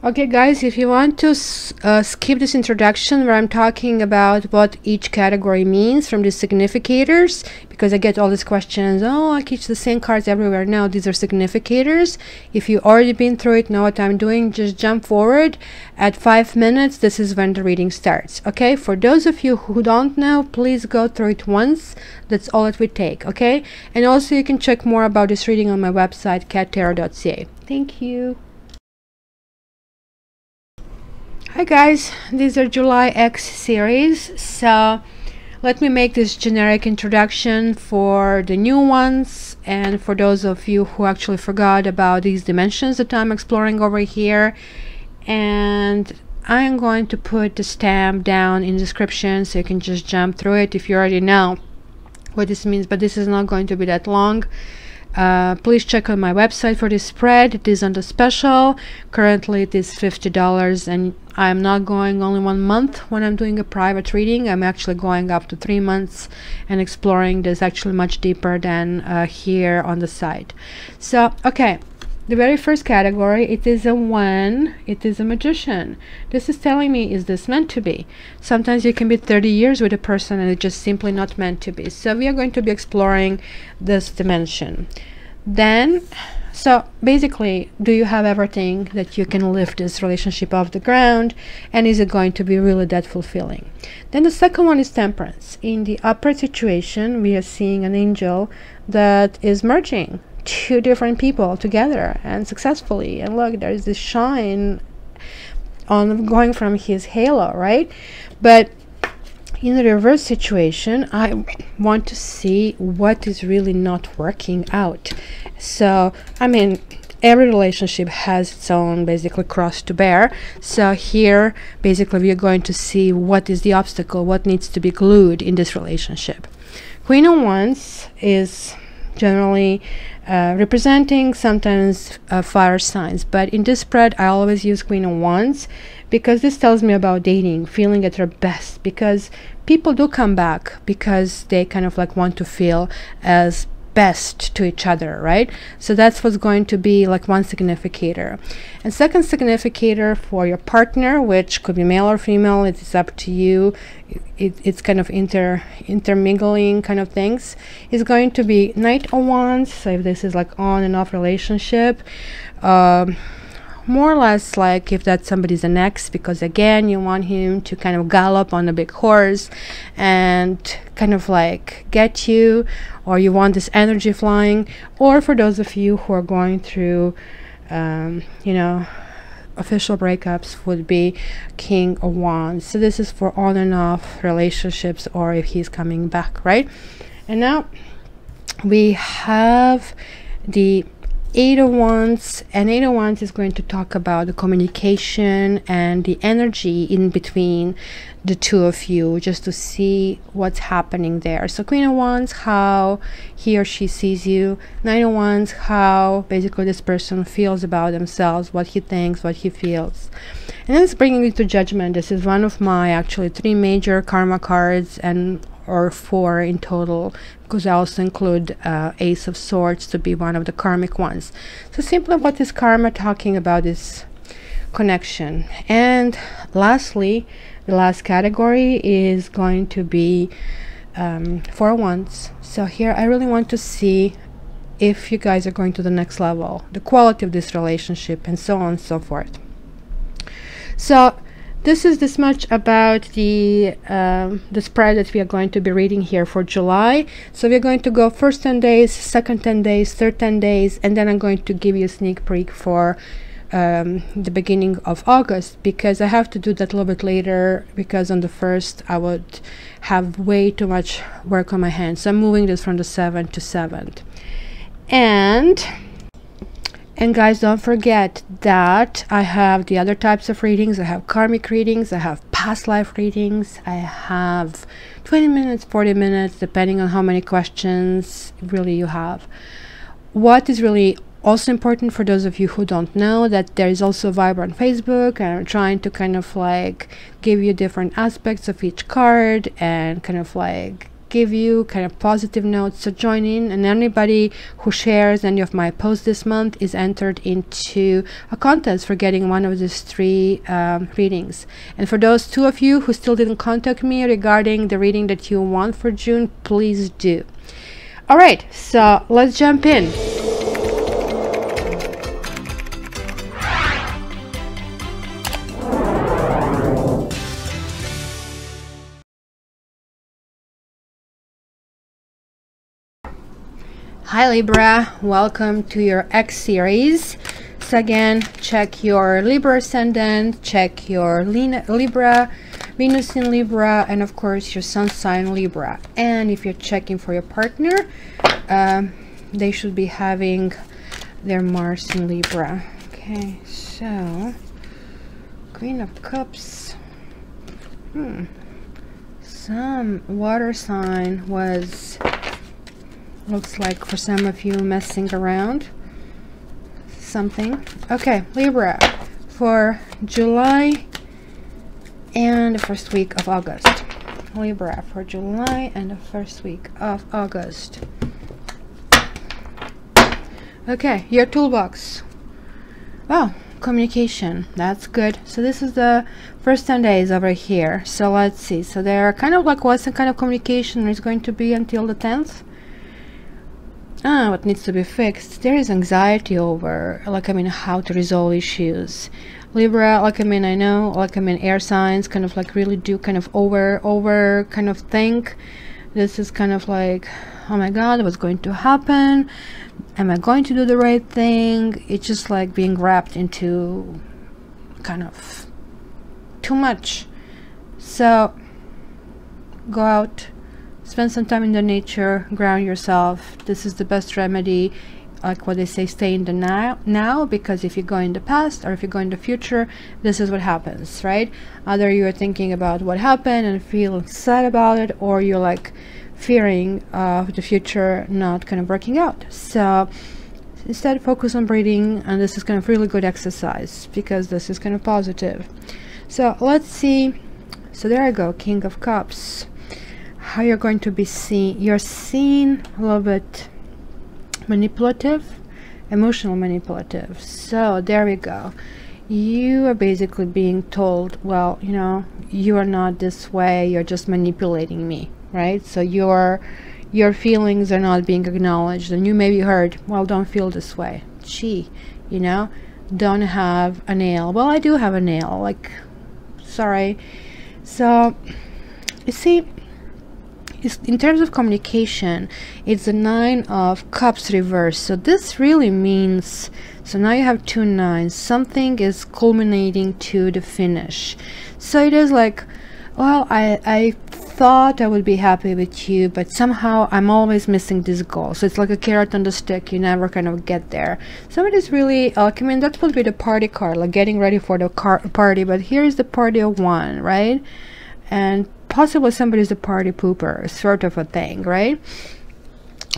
Okay guys, if you want to skip this introduction where I'm talking about what each category means from the significators, because I get all these questions, oh, I teach the same cards everywhere. No, these are significators. If you've already been through it, know what I'm doing, just jump forward. At 5 minutes, this is when the reading starts. Okay, for those of you who don't know, please go through it once. That's all it would take. Okay, and also you can check more about this reading on my website, cattarot.ca. Thank you. Hi guys, these are July X series. So let me make this generic introduction for the new ones and for those of you who actually forgot about these dimensions that I'm exploring over here. And I am going to put the stamp down in the description so you can just jump through it if you already know what this means, but this is not going to be that long. Please check on my website for this spread. It is on the special. Currently it is $50, and I'm not going only 1 month when I'm doing a private reading. I'm actually going up to 3 months and exploring this actually much deeper than here on the site. So okay, the very first category, it is a 1. It is a magician. This is telling me, is this meant to be? Sometimes you can be 30 years with a person and it's just simply not meant to be. So we are going to be exploring this dimension. Then, so basically, do you have everything that you can lift this relationship off the ground, and is it going to be really that fulfilling? Then the second one is temperance. In the upper situation, we are seeing an angel that is merging 2 different people together and successfully, and look, there's this shine on going from his halo, right? But in the reverse situation, I want to see what is really not working out. So I mean, every relationship has its own basically cross to bear. So here basically we are going to see what is the obstacle, what needs to be glued in this relationship. Queen of Wands is generally representing sometimes fire signs, but in this spread I always use Queen of Wands because this tells me about dating, feeling at your best, because people do come back because they kind of like want to feel as best to each other, right? So that's what's going to be like one significator. And second significator for your partner, which could be male or female, it is up to you. It's kind of intermingling kind of things, is going to be Knight of Wands. So if this is like on and off relationship, more or less like if that somebody's an ex, because again you want him to kind of gallop on a big horse and kind of like get you, or you want this energy flying. Or for those of you who are going through you know, official breakups, would be King of Wands. So this is for on and off relationships, or if he's coming back, right? And now we have the 8 of Wands, and 8 of Wands is going to talk about the communication and the energy in between the two of you, just to see what's happening there. So Queen of Wands, how he or she sees you. 9 of Wands, how basically this person feels about themselves, what he thinks, what he feels. And then it's bringing me to Judgment. This is one of my actually 3 major karma cards, and or 4 in total, because I also include Ace of Swords to be one of the karmic ones. So simply, what is karma talking about is connection. And lastly, the last category is going to be 4 of Wands. So here I really want to see if you guys are going to the next level, the quality of this relationship, and so on and so forth. So this is this much about the spread that we are going to be reading here for July. So we're going to go first 10 days, second 10 days, third 10 days, and then I'm going to give you a sneak peek for the beginning of August, because I have to do that a little bit later, because on the 1st I would have way too much work on my hands. So I'm moving this from the 7th to 7th. And guys, don't forget that I have the other types of readings. I have karmic readings, I have past life readings, I have 20 minutes, 40 minutes, depending on how many questions really you have. What is really also important for those of you who don't know, that there is also a Viber on Facebook, and I'm trying to kind of like give you different aspects of each card and kind of like give you kind of positive notes. So join in, and anybody who shares any of my posts this month is entered into a contest for getting one of these 3 readings. And for those 2 of you who still didn't contact me regarding the reading that you want for June, please do. All right, so let's jump in. Hi Libra, welcome to your X series. So again, check your Libra ascendant, check your Libra, Venus in Libra, and of course your sun sign Libra. And if you're checking for your partner, they should be having their Mars in Libra. Okay, so Queen of Cups. Some water sign was, looks like for some of you, messing around something. Okay, Libra for July and the first week of August. Libra for July and the first week of August. Okay, your toolbox. Wow, communication, that's good. So this is the first 10 days over here. So let's see. So they're kind of like, what's the kind of communication is going to be until the 10th? What needs to be fixed? There is anxiety over, like, I mean, how to resolve issues. Libra, like, I mean, I know, like, I mean, air signs kind of like really do kind of over kind of think. This is kind of like, oh my God, what's going to happen? Am I going to do the right thing? It's just like being wrapped into kind of too much. So go out, spend some time in the nature, ground yourself. This is the best remedy. Like what they say, stay in the now, because if you go in the past or if you go in the future, this is what happens, right? Either you're thinking about what happened and feeling sad about it, or you're like fearing of the future not kind of working out. So instead, focus on breathing, and this is kind of really good exercise because this is kind of positive. So let's see. So there I go, King of Cups. How you're going to be seen. You're seen a little bit manipulative, emotional manipulative. So there we go. You are basically being told, well, you know, you are not this way, you're just manipulating me, right? So your feelings are not being acknowledged, and you may be heard, well, don't feel this way. Gee, you know, don't have a nail. Well, I do have a nail, like, sorry. So you see, in terms of communication, it's the 9 of Cups reversed. So this really means, so now you have 2 9s. Something is culminating to the finish. So it is like, well, I thought I would be happy with you, but somehow I'm always missing this goal. So it's like a carrot on the stick. You never kind of get there. So it is really, I mean, that would be the party card, like getting ready for the party. But here is the party of 1, right? And possibly somebody's the party pooper, sort of a thing, right?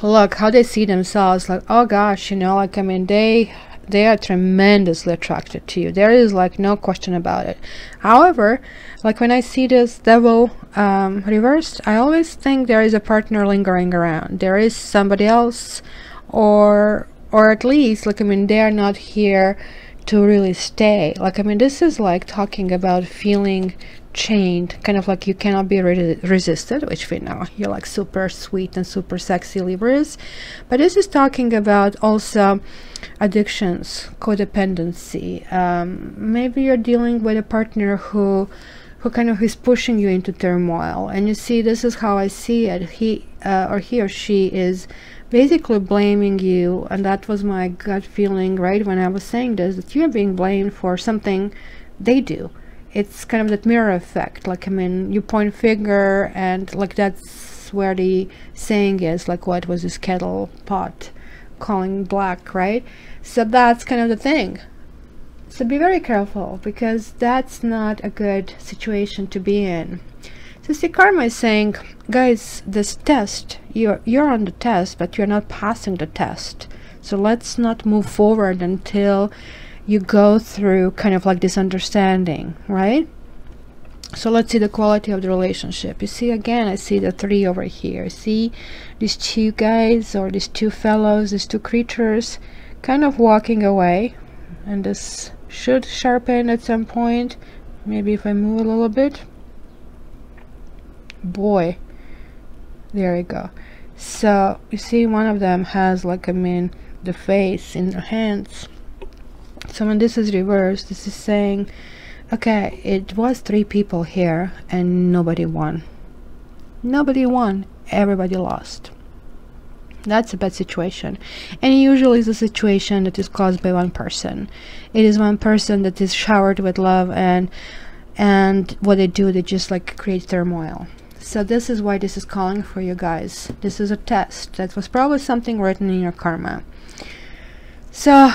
Look how they see themselves, like, oh gosh, you know, like, I mean, they are tremendously attracted to you. There is like no question about it. However, like when I see this devil reversed, I always think there is a partner lingering around. There is somebody else, or at least, like, I mean, they are not here to really stay. Like, I mean, this is like talking about feeling chained, kind of like you cannot be resisted, which we know you're like super sweet and super sexy Libras. But this is talking about also addictions, codependency. Maybe you're dealing with a partner who kind of is pushing you into turmoil, and you see, this is how I see it. He or she is basically blaming you, and that was my gut feeling right when I was saying this, that you're being blamed for something they do. It's kind of that mirror effect, like, I mean, you point finger, and like that's where the saying is, like, what was this kettle pot calling black, right? So that's kind of the thing. So be very careful, because that's not a good situation to be in. So see, karma is saying, guys, this test, you're on the test, but you're not passing the test. So let's not move forward until you go through kind of like this understanding, right? So let's see the quality of the relationship. You see, again, I see the 3 over here. See these 2 guys, or these 2 fellows, these 2 creatures kind of walking away, and this should sharpen at some point. Maybe if I move a little bit. Boy, there we go. So you see, one of them has, like, I mean, the face in their hands. So when this is reversed, this is saying, okay, it was 3 people here and nobody won. Nobody won, everybody lost. That's a bad situation, and usually it's a situation that is caused by one person. It is one person that is showered with love, and what they do, they just like create turmoil. So this is why this is calling for you guys. This is a test. That was probably something written in your karma. So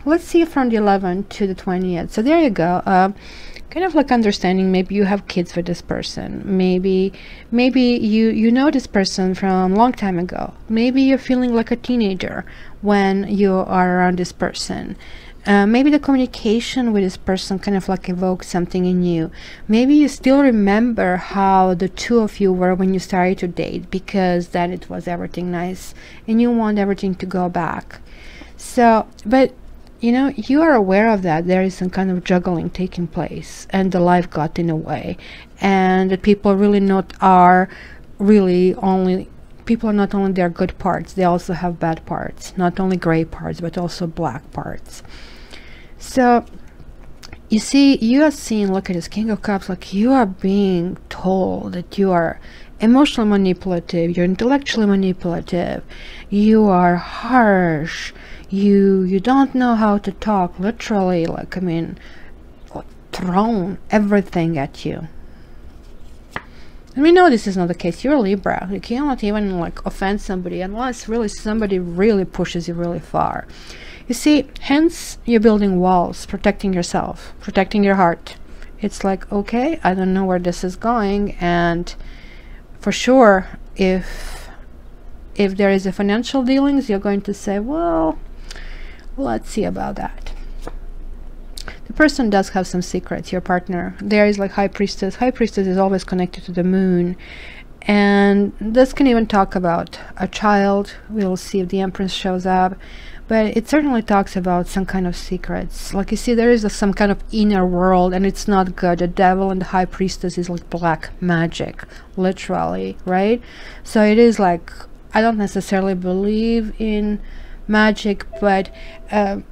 let's see from the 11th to the 20th. So there you go. Kind of like understanding, maybe you have kids with this person, maybe you know this person from a long time ago, maybe you're feeling like a teenager when you are around this person. Maybe the communication with this person kind of like evokes something in you. Maybe you still remember how the 2 of you were when you started to date, because then it was everything nice and you want everything to go back. So, but you know, you are aware of that there is some kind of juggling taking place, and the life got in the way, and that people really not are really only, people are not only their good parts, they also have bad parts, not only gray parts but also black parts. So you see, you are seeing, look at this King of Cups, like you are being told that you are emotionally manipulative, you're intellectually manipulative, you are harsh, you don't know how to talk, literally, like, I mean, thrown everything at you. And we know this is not the case. You're a Libra. You cannot even like offend somebody unless really somebody really pushes you really far. You see, hence you're building walls, protecting yourself, protecting your heart. It's like, okay, I don't know where this is going, and for sure, if there is a financial dealings, you're going to say, well, let's see about that. The person does have some secrets, your partner. There is like High Priestess. High Priestess is always connected to the moon, and this can even talk about a child. We'll see if the Empress shows up, but it certainly talks about some kind of secrets. Like you see, there is some kind of inner world, and it's not good. The Devil and the High Priestess is like black magic, literally, right? So it is like, I don't necessarily believe in magic, but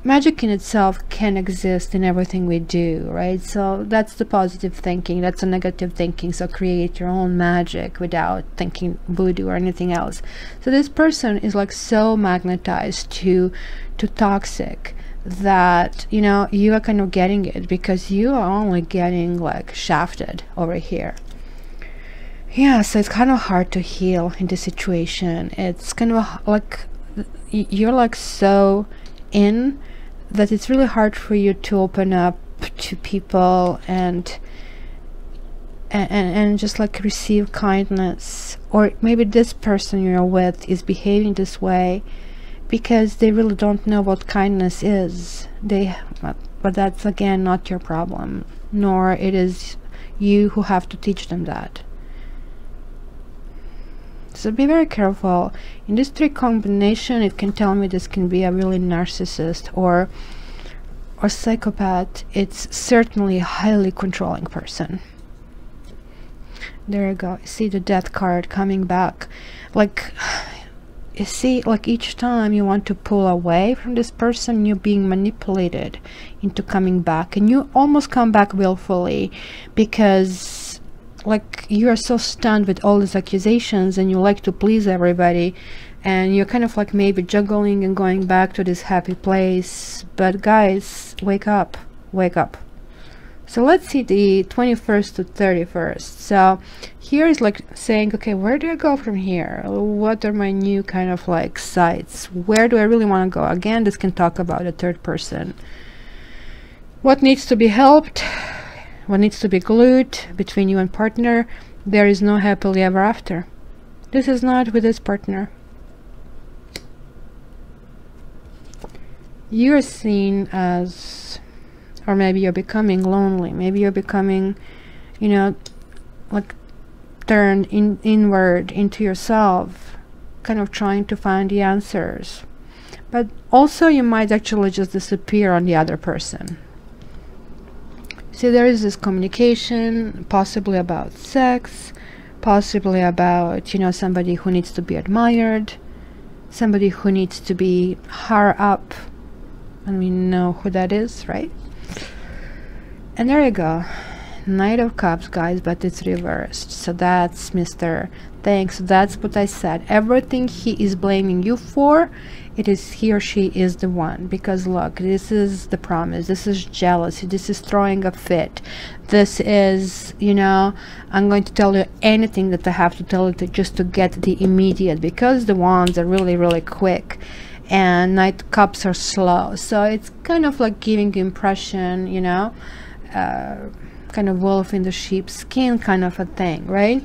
magic in itself can exist in everything we do, right? So that's the positive thinking, that's the negative thinking. So create your own magic without thinking voodoo or anything else. So this person is like so magnetized to toxic that, you know, you are kind of getting it because you are only getting like shafted over here. Yeah, so it's kind of hard to heal in this situation. It's kind of like you're like so in that it's really hard for you to open up to people and just like receive kindness. Or maybe this person you're with is behaving this way because they really don't know what kindness is. But that's again not your problem, nor it is you who have to teach them that. So be very careful. In this 3 combination, it can tell me this can be a really narcissist or psychopath. It's certainly a highly controlling person. There you go. You see the Death card coming back. Like, you see, like each time you want to pull away from this person, you're being manipulated into coming back, and you almost come back willfully because like you are so stunned with all these accusations and you like to please everybody, and you're kind of like maybe juggling and going back to this happy place. But guys, wake up, wake up. So let's see the 21st to 31st. So here is like saying, okay, where do I go from here? What are my new kind of like sites? Where do I really want to go? Again, this can talk about a third person. What needs to be helped? What needs to be glued between you and partner? There is no happily ever after. This is not with this partner. You're seen as, or maybe you're becoming lonely. Maybe you're becoming you know, like turned inward into yourself, kind of trying to find the answers. But also you might actually just disappear on the other person. See, there is this communication, possibly about sex, possibly about, you know, somebody who needs to be admired, somebody who needs to be higher up, and we know who that is, right? And there you go, Knight of Cups, guys, but it's reversed. So that's Mr. Thanks. That's what I said. Everything he is blaming you for, it is he or she is the one. Because look, this is the promise. This is jealousy. This is throwing a fit. This is, you know, I'm going to tell you anything that I have to tell you just to get the immediate, because the wands are really, really quick and Knight Cups are slow. So it's kind of like giving the impression, you know, kind of wolf in the sheep's skin kind of a thing, right?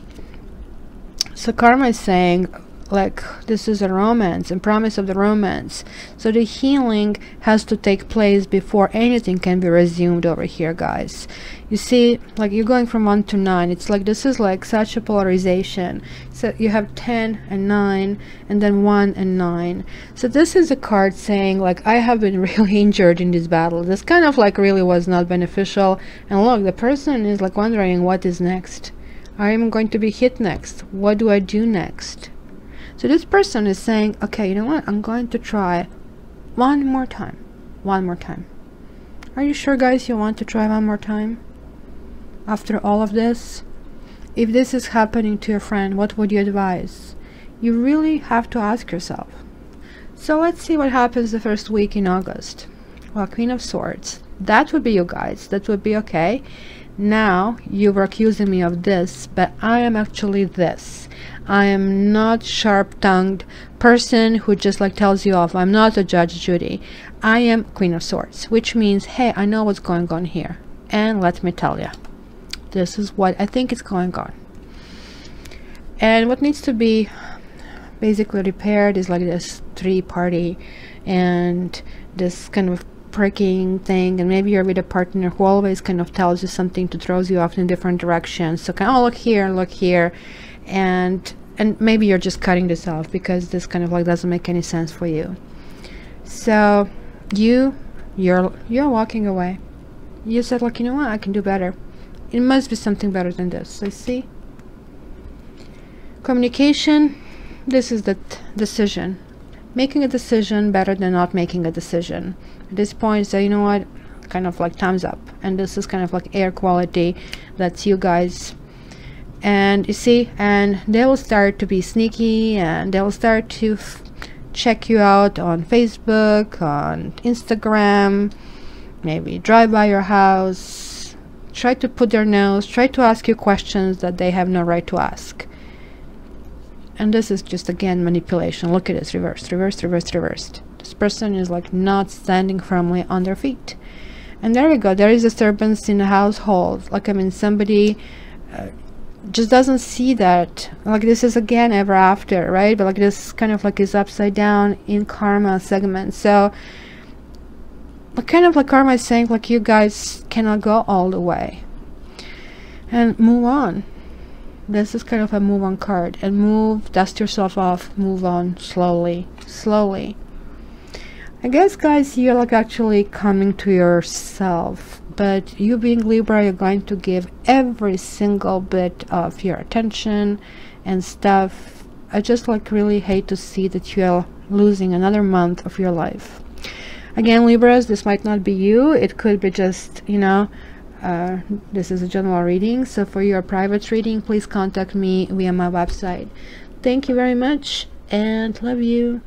So karma is saying, like, this is a romance and promise of the romance. So the healing has to take place before anything can be resumed over here, guys. You see, like, you're going from 1 to 9. It's like this is like such a polarization. So you have 10 and 9 and then 1 and 9. So this is a card saying, like, I have been really injured in this battle. This kind of like really was not beneficial. And look, the person is like wondering what is next. I am going to be hit next. What do I do next? So this person is saying, okay, you know what? I'm going to try one more time. One more time. Are you sure, guys, you want to try one more time? After all of this? If this is happening to your friend, what would you advise? You really have to ask yourself. So let's see what happens the first week in August. Well, Queen of Swords. That would be you guys. That would be okay. Now you were accusing me of this, but I am actually this. I am not sharp-tongued person who just like tells you off. I'm not a Judge Judy. I am Queen of Swords, which means, hey, I know what's going on here, and let me tell you, this is what I think is going on. And what needs to be basically repaired is like this three-party and this kind of pricking thing, and maybe you're with a partner who always kind of tells you something to throws you off in different directions. So kind of, oh, look here, and maybe you're just cutting this off because this kind of like doesn't make any sense for you. So you're walking away. You said, like, you know what, I can do better. It must be something better than this. I see. Communication. This is the decision. Making a decision better than not making a decision. At this point, say, you know what, kind of like thumbs up. And this is kind of like air quality. That's you guys. And you see, and they will start to be sneaky, and they will start to check you out on Facebook, on Instagram, maybe drive by your house, try to put their nose, try to ask you questions that they have no right to ask. And this is just, again, manipulation. Look at this, reversed, reversed, reversed, reversed. This person is like not standing firmly on their feet. And there you go, there is disturbance in the household. Like, I mean, somebody just doesn't see that. Like, this is again ever after, right? But like this kind of like is upside down in karma segment. So kind of like karma is saying, like, you guys cannot go all the way and move on. This is kind of a move on card, and move, dust yourself off, move on slowly, slowly. I guess, guys, you're like actually coming to yourself, but you being Libra, you're going to give every single bit of your attention and stuff. I just like really hate to see that you're losing another month of your life. Again, Libras, this might not be you. It could be just, you know, this is a general reading. So for your private reading, please contact me via my website. Thank you very much and love you.